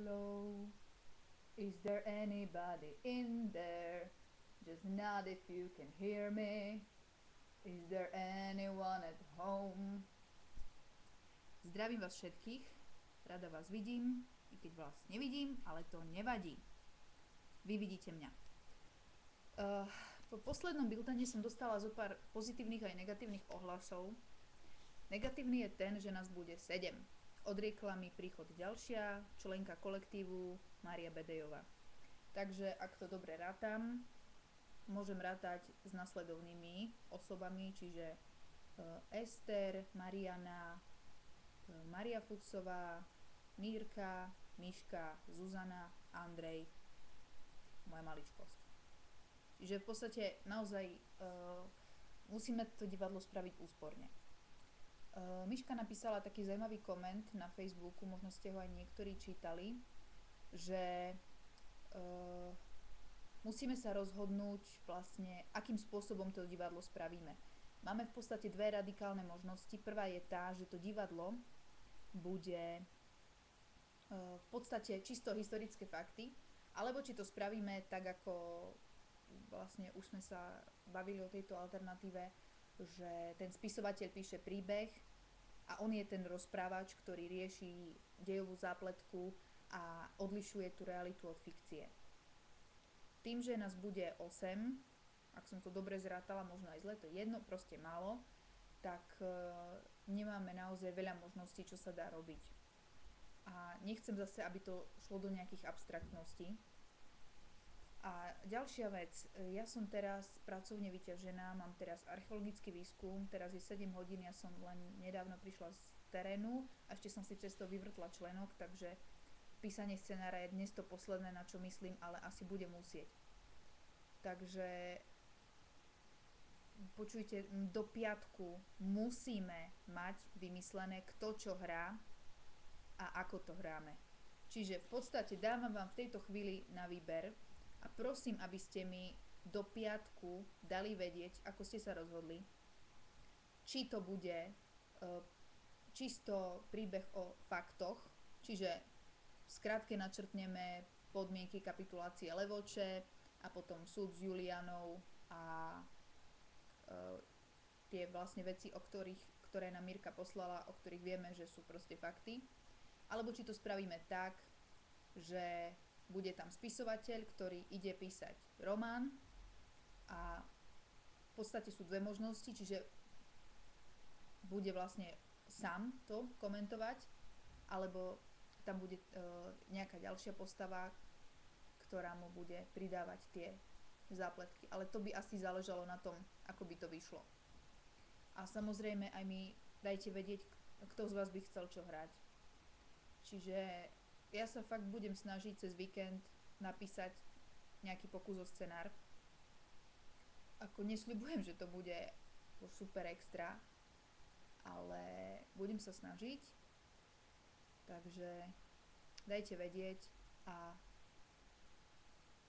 Hello, is there anybody in there? Just nod if you can hear me. Is there anyone at home? Zdravím vás všetkých, rada vás vidím, i keď vás nevidím, ale to nevadí. Vy vidíte mňa. Po poslednom biltene som dostala zo pár pozitívnych aj negatívnych ohlasov. Negatívny je ten, že nás bude 7. Odriekla mi príchod ďalšia členka kolektívu Mária Bedejová. Takže ak to dobre rátam, môžem rátať s nasledovnými osobami, čiže Ester, Mariana, Maria Fucová, Mírka, Miška, Zuzana, Andrej, moja maličkosť. Čiže v podstate naozaj musíme to divadlo spraviť úsporne. Miška napísala taký zaujímavý koment na Facebooku, možno ste ho aj niektorí čítali, že musíme sa rozhodnúť vlastne, akým spôsobom to divadlo spravíme. Máme v podstate dve radikálne možnosti. Prvá je tá, že to divadlo bude v podstate čisto historické fakty, alebo či to spravíme tak, ako vlastne už sme sa bavili o tejto alternatíve, že ten spisovateľ píše príbeh a on je ten rozprávač, ktorý rieši dejovú zápletku a odlišuje tú realitu od fikcie. Tým, že nás bude 8, ak som to dobre zrátala, možno aj zle, to je jedno, proste málo, tak nemáme naozaj veľa možností, čo sa dá robiť. A nechcem zase, aby to šlo do nejakých abstraktností. A ďalšia vec, ja som teraz pracovne vyťažená, mám teraz archeologický výskum, teraz je 7 hodín, ja som len nedávno prišla z terénu a ešte som si cez to vyvrtla členok, takže písanie scenára je dnes to posledné, na čo myslím, ale asi budem musieť. Takže počujte, do piatku musíme mať vymyslené, kto čo hrá a ako to hráme. Čiže v podstate dávam vám v tejto chvíli na výber a prosím, aby ste mi do piatku dali vedieť, ako ste sa rozhodli, či to bude čisto príbeh o faktoch, čiže v skratke načrtneme podmienky kapitulácie Levoče a potom súd s Julianou a tie vlastne veci, ktoré nám Mirka poslala, o ktorých vieme, že sú proste fakty. Alebo či to spravíme tak, že bude tam spisovateľ, ktorý ide písať román a v podstate sú dve možnosti, čiže bude vlastne sám to komentovať, alebo tam bude nejaká ďalšia postava, ktorá mu bude pridávať tie zápletky. Ale to by asi záležalo na tom, ako by to vyšlo. A samozrejme aj mi dajte vedieť, kto z vás by chcel čo hrať. Čiže ja sa fakt budem snažiť cez víkend napísať nejaký pokus o scenár. Ako nesľubujem, že to bude super extra, ale budem sa snažiť. Takže dajte vedieť a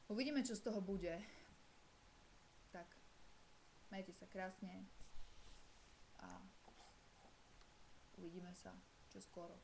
uvidíme, čo z toho bude. Tak, majte sa krásne a uvidíme sa čoskoro.